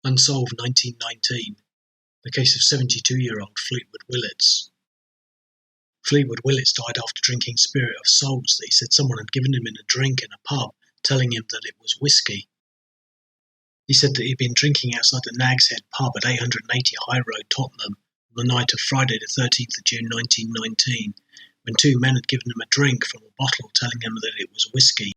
Unsolved 1919, the case of 72-year-old Fleetwood Willatswho. Fleetwood Willatswho died after drinking spirit of salts that he said someone had given him in a drink in a pub, telling him that it was whisky. He said that he'd been drinking outside the Nag's Head pub at 880 High Road, Tottenham, on the night of Friday the 13th of June 1919, when two men had given him a drink from a bottle, telling him that it was whisky.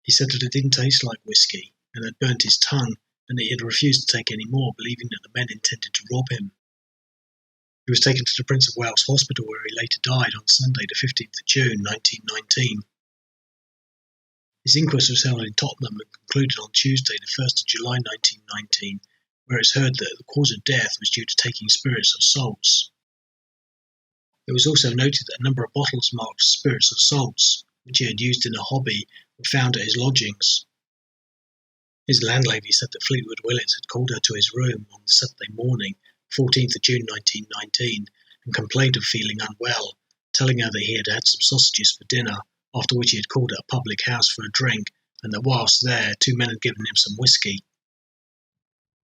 He said that it didn't taste like whisky, and had burnt his tongue, and that he had refused to take any more, believing that the men intended to rob him. He was taken to the Prince of Wales Hospital, where he later died on Sunday the 15th of June 1919. His inquest was held in Tottenham and concluded on Tuesday the 1st of July 1919, where it's heard that the cause of death was due to taking spirits of salts. It was also noted that a number of bottles marked spirits of salts, which he had used in a hobby, were found at his lodgings. His landlady said that Fleetwood Willatswho had called her to his room on the Saturday morning, 14th of June 1919, and complained of feeling unwell, telling her that he had had some sausages for dinner, after which he had called at a public house for a drink, and that whilst there, two men had given him some whisky.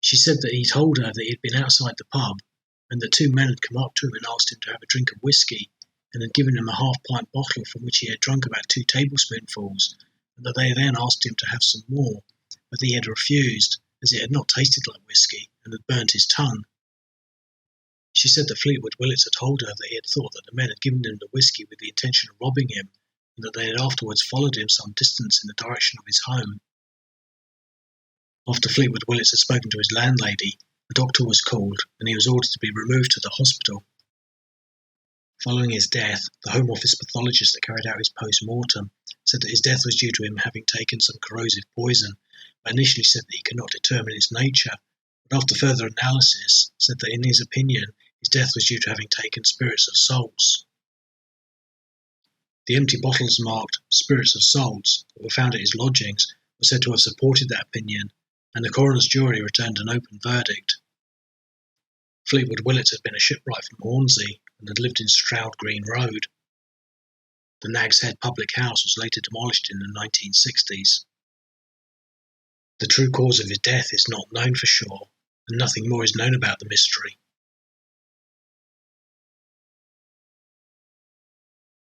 She said that he told her that he had been outside the pub, and that two men had come up to him and asked him to have a drink of whisky, and had given him a half-pint bottle from which he had drunk about 2 tablespoonfuls, and that they then asked him to have some more, but he had refused, as it had not tasted like whisky and had burnt his tongue. She said that Fleetwood Willatswho had told her that he had thought that the men had given him the whisky with the intention of robbing him, and that they had afterwards followed him some distance in the direction of his home. After Fleetwood Willatswho had spoken to his landlady, a doctor was called, and he was ordered to be removed to the hospital. Following his death, the Home Office pathologist that carried out his post-mortem said that his death was due to him having taken some corrosive poison, but initially said that he could not determine its nature, but after further analysis said that in his opinion his death was due to having taken spirits of salts. The empty bottles marked spirits of salts that were found at his lodgings were said to have supported that opinion, and the coroner's jury returned an open verdict. Fleetwood Willatswho had been a shipwright from Hornsey and had lived in Stroud Green Road. The Nag's Head public house was later demolished in the 1960s. The true cause of his death is not known for sure, and nothing more is known about the mystery.